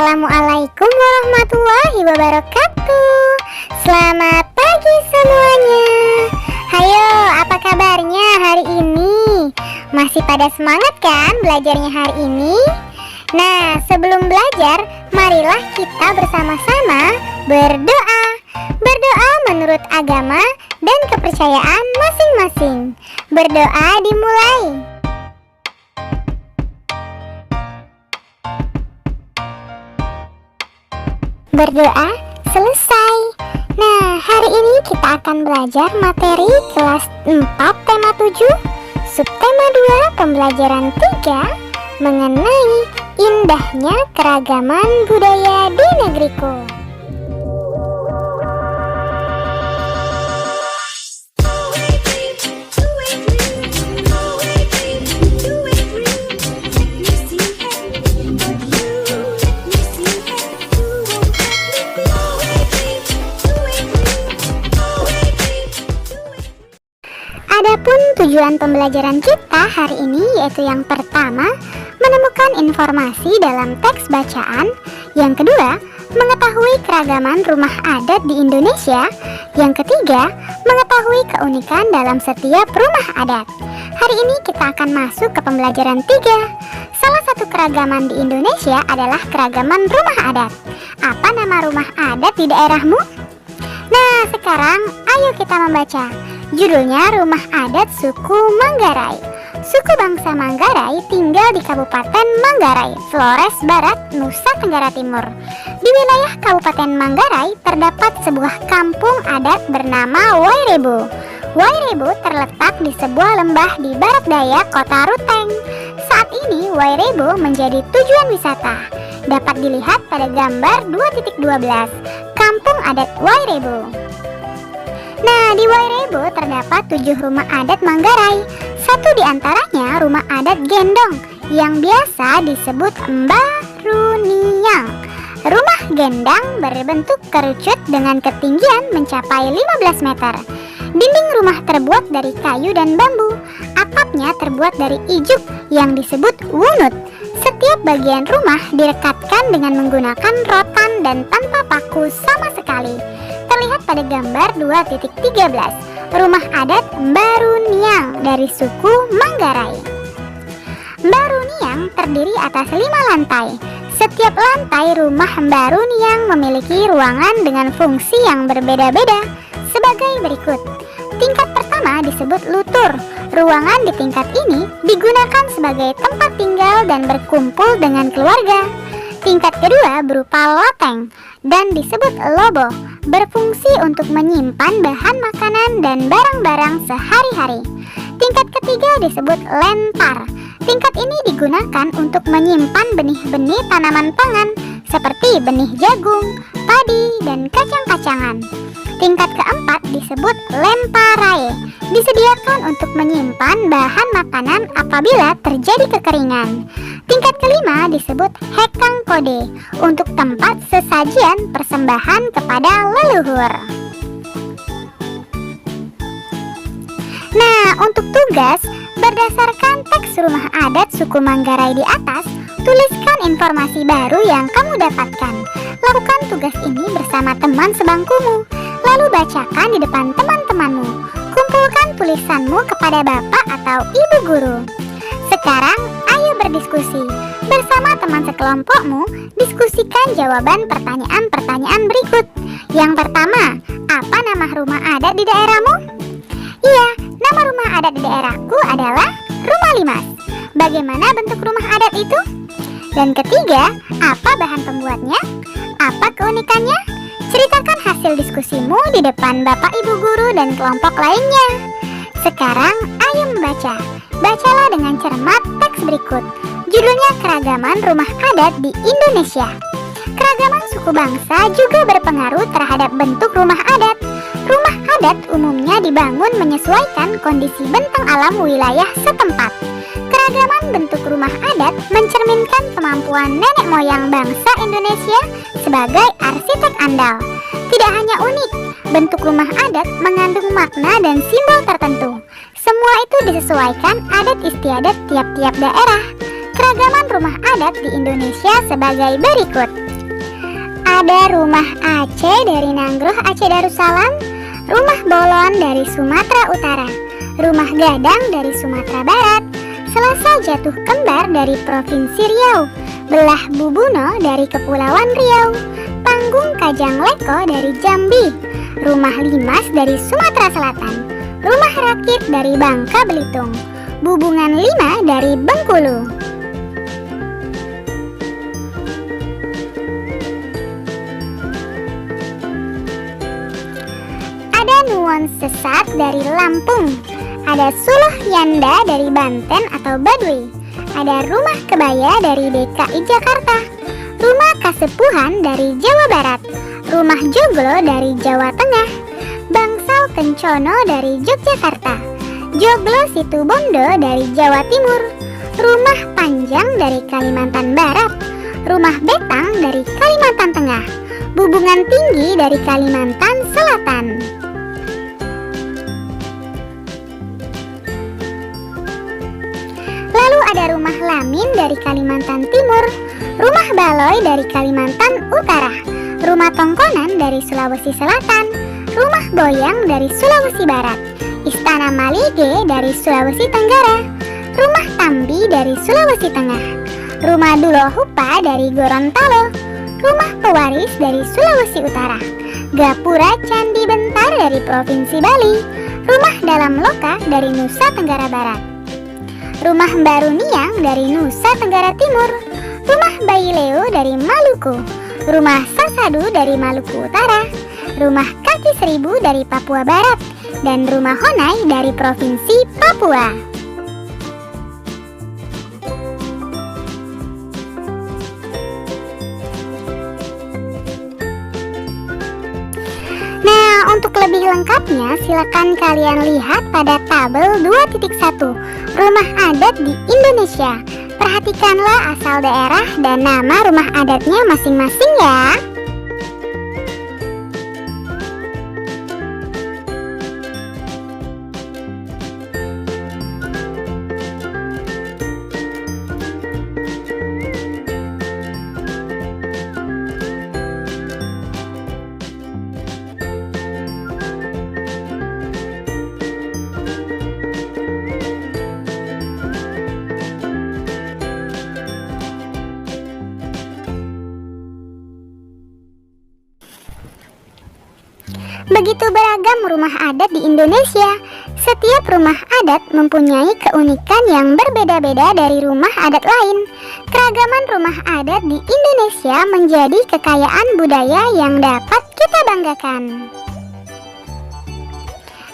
Assalamualaikum warahmatullahi wabarakatuh. Selamat pagi semuanya. Hayo, apa kabarnya hari ini? Masih pada semangat kan belajarnya hari ini? Nah, sebelum belajar, marilah kita bersama-sama berdoa. Berdoa menurut agama dan kepercayaan masing-masing. Berdoa dimulai. Berdoa selesai. Nah, hari ini kita akan belajar materi kelas 4 tema 7, subtema 2 pembelajaran 3 mengenai indahnya keragaman budaya di negeriku. Adapun tujuan pembelajaran kita hari ini yaitu yang pertama, menemukan informasi dalam teks bacaan. Yang kedua, mengetahui keragaman rumah adat di Indonesia. Yang ketiga, mengetahui keunikan dalam setiap rumah adat. Hari ini kita akan masuk ke pembelajaran 3. Salah satu keragaman di Indonesia adalah keragaman rumah adat. Apa nama rumah adat di daerahmu? Nah, sekarang ayo kita membaca. Judulnya Rumah Adat Suku Manggarai. Suku bangsa Manggarai tinggal di Kabupaten Manggarai, Flores Barat, Nusa Tenggara Timur. Di wilayah Kabupaten Manggarai terdapat sebuah kampung adat bernama Wairebo. Wairebo terletak di sebuah lembah di barat daya kota Ruteng. Saat ini Wairebo menjadi tujuan wisata. Dapat dilihat pada gambar 2.12, Kampung Adat Wairebo. Nah, di Wairebo terdapat 7 rumah adat Manggarai. Satu di antaranya rumah adat Gendong yang biasa disebut Mbaruniang. Rumah gendang berbentuk kerucut dengan ketinggian mencapai 15 meter. Dinding rumah terbuat dari kayu dan bambu. Atapnya terbuat dari ijuk yang disebut wunut. Setiap bagian rumah direkatkan dengan menggunakan rotan dan tanpa paku sama sekali. Terlihat pada gambar 2.13, rumah adat Mbaruniang dari suku Manggarai. Mbaruniang terdiri atas 5 lantai. Setiap lantai rumah Mbaruniang memiliki ruangan dengan fungsi yang berbeda-beda sebagai berikut. Tingkat pertama disebut lutur. Ruangan di tingkat ini digunakan sebagai tempat tinggal dan berkumpul dengan keluarga. Tingkat kedua berupa loteng dan disebut lobo, berfungsi untuk menyimpan bahan makanan dan barang-barang sehari-hari. Tingkat ketiga disebut lempar. Tingkat ini digunakan untuk menyimpan benih-benih tanaman pangan seperti benih jagung, padi, dan kacang-kacangan. Tingkat keempat disebut lemparai, disediakan untuk menyimpan bahan makanan apabila terjadi kekeringan. Tingkat kelima disebut hekang kode, untuk tempat sesajian persembahan kepada leluhur. Nah, untuk tugas, berdasarkan teks rumah adat suku Manggarai di atas, tuliskan informasi baru yang kamu dapatkan. Lakukan tugas ini bersama teman sebangkumu, lalu bacakan di depan teman-temanmu. Kumpulkan tulisanmu kepada bapak atau ibu guru. Sekarang, ayo berdiskusi. Bersama teman sekelompokmu, diskusikan jawaban pertanyaan-pertanyaan berikut. Yang pertama, apa nama rumah adat di daerahmu? Iya, nama rumah adat di daerahku adalah Rumah Limas. Bagaimana bentuk rumah adat itu? Dan ketiga, apa bahan pembuatnya? Apa keunikannya? Ceritakan hasil diskusimu di depan bapak ibu guru dan kelompok lainnya. Sekarang, ayo membaca. Bacalah dengan cermat teks berikut. Judulnya Keragaman Rumah Adat di Indonesia. Keragaman suku bangsa juga berpengaruh terhadap bentuk rumah adat. Rumah adat umumnya dibangun menyesuaikan kondisi bentang alam wilayah setempat. Keragaman bentuk rumah adat mencerminkan kemampuan nenek moyang bangsa Indonesia sebagai arsitek andal. Tidak hanya unik, bentuk rumah adat mengandung makna dan simbol tertentu. Semua itu disesuaikan adat istiadat tiap-tiap daerah. Keragaman rumah adat di Indonesia sebagai berikut. Ada rumah Aceh dari Nanggruh Aceh Darussalam, rumah Bolon dari Sumatera Utara, rumah Gadang dari Sumatera Barat, Selasa Jatuh Kembar dari Provinsi Riau, Belah Bubuno dari Kepulauan Riau, Panggung Kajang Leko dari Jambi, rumah Limas dari Sumatera Selatan, rumah Rakit dari Bangka Belitung, Bubungan 5 dari Bengkulu. Ada Nuwun Sesat dari Lampung, ada Suluh Yanda dari Banten atau Baduy, ada Rumah Kebaya dari DKI Jakarta, Rumah Kasepuhan dari Jawa Barat, Rumah Joglo dari Jawa Tengah, Bangsal Kencono dari Yogyakarta, Joglo Situbondo dari Jawa Timur, Rumah Panjang dari Kalimantan Barat, Rumah Betang dari Kalimantan Tengah, Bubungan Tinggi dari Kalimantan Selatan. Lalu ada Rumah Lamin dari Kalimantan Timur, Rumah Baloi dari Kalimantan Utara, Rumah Tongkonan dari Sulawesi Selatan, Rumah Boyang dari Sulawesi Barat, Istana Malige dari Sulawesi Tenggara, Rumah Tambi dari Sulawesi Tengah, Rumah Dulohupa dari Gorontalo, Rumah Pewaris dari Sulawesi Utara, Gapura Candi Bentar dari Provinsi Bali, Rumah Dalam Loka dari Nusa Tenggara Barat, Rumah Baru Niang dari Nusa Tenggara Timur, Rumah Bayi Leo dari Maluku, Rumah Sasadu dari Maluku Utara, Rumah Kaki Seribu dari Papua Barat, dan Rumah Honai dari Provinsi Papua. Nah, untuk lebih lengkapnya silakan kalian lihat pada tabel 2.1 Rumah Adat di Indonesia. Perhatikanlah asal daerah dan nama rumah adatnya masing-masing ya. Begitu beragam rumah adat di Indonesia. Setiap rumah adat mempunyai keunikan yang berbeda-beda dari rumah adat lain. Keragaman rumah adat di Indonesia menjadi kekayaan budaya yang dapat kita banggakan.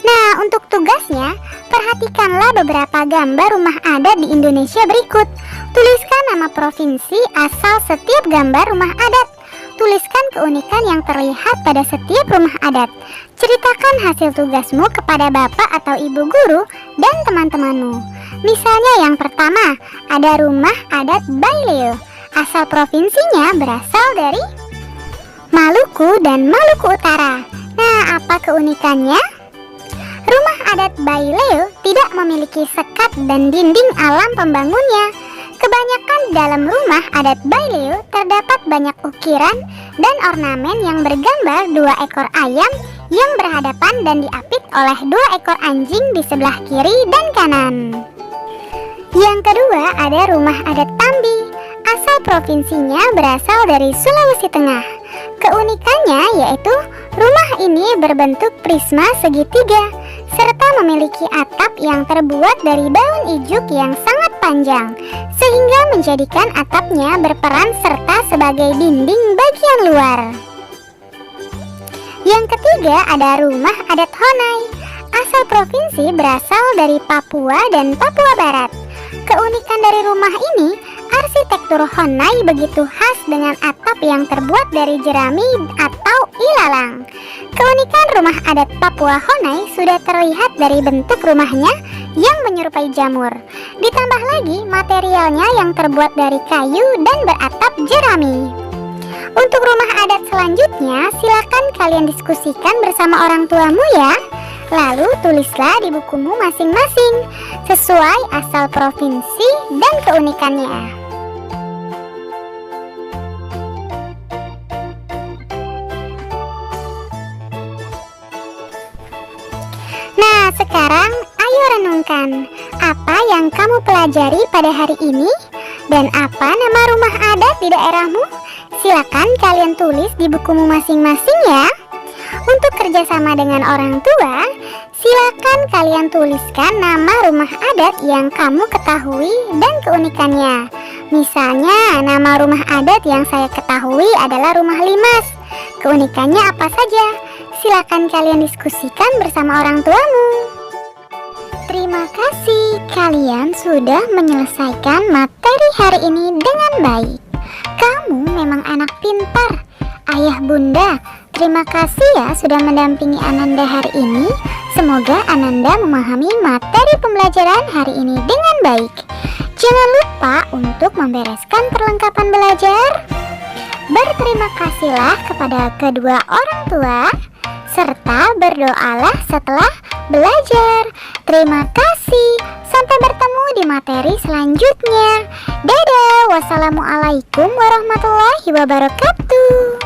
Nah, untuk tugasnya, perhatikanlah beberapa gambar rumah adat di Indonesia berikut. Tuliskan nama provinsi asal setiap gambar rumah adat. Tuliskan keunikan yang terlihat pada setiap rumah adat. Ceritakan hasil tugasmu kepada bapak atau ibu guru dan teman-temanmu. Misalnya yang pertama, ada rumah adat Baileo. Asal provinsinya berasal dari Maluku dan Maluku Utara. Nah, apa keunikannya? Rumah adat Baileo tidak memiliki sekat dan dinding alam pembangunnya. Kebanyakan dalam rumah adat Baileo terdapat banyak ukiran dan ornamen yang bergambar 2 ekor ayam yang berhadapan dan diapit oleh 2 ekor anjing di sebelah kiri dan kanan. Yang kedua ada rumah adat Tambi. Asal provinsinya berasal dari Sulawesi Tengah. Keunikannya yaitu rumah ini berbentuk prisma segitiga serta memiliki atap yang terbuat dari daun ijuk yang sangat panjang, sehingga menjadikan atapnya berperan serta sebagai dinding bagian luar. Yang ketiga ada rumah adat Honai. Asal provinsi berasal dari Papua dan Papua Barat. Keunikan dari rumah ini, arsitektur Honai begitu khas dengan atap yang terbuat dari jerami atau ilalang. Keunikan rumah adat Papua Honai sudah terlihat dari bentuk rumahnya yang menyerupai jamur. Ditambah lagi materialnya yang terbuat dari kayu dan beratap jerami. Untuk rumah adat selanjutnya, silakan kalian diskusikan bersama orang tuamu ya. Lalu tulislah di bukumu masing-masing sesuai asal provinsi dan keunikannya. Silakan, apa yang kamu pelajari pada hari ini? Dan apa nama rumah adat di daerahmu? Silakan kalian tulis di bukumu masing-masing ya. Untuk kerjasama dengan orang tua, silakan kalian tuliskan nama rumah adat yang kamu ketahui dan keunikannya. Misalnya, nama rumah adat yang saya ketahui adalah Rumah Limas. Keunikannya apa saja? Silakan kalian diskusikan bersama orang tuamu. Terima kasih, kalian sudah menyelesaikan materi hari ini dengan baik. Kamu memang anak pintar. Ayah bunda, terima kasih ya sudah mendampingi Ananda hari ini. Semoga Ananda memahami materi pembelajaran hari ini dengan baik. Jangan lupa untuk membereskan perlengkapan belajar. Berterima kasihlah kepada kedua orang tua, serta berdoalah setelah belajar. Terima kasih. Sampai bertemu di materi selanjutnya. Dadah. Wassalamualaikum warahmatullahi wabarakatuh.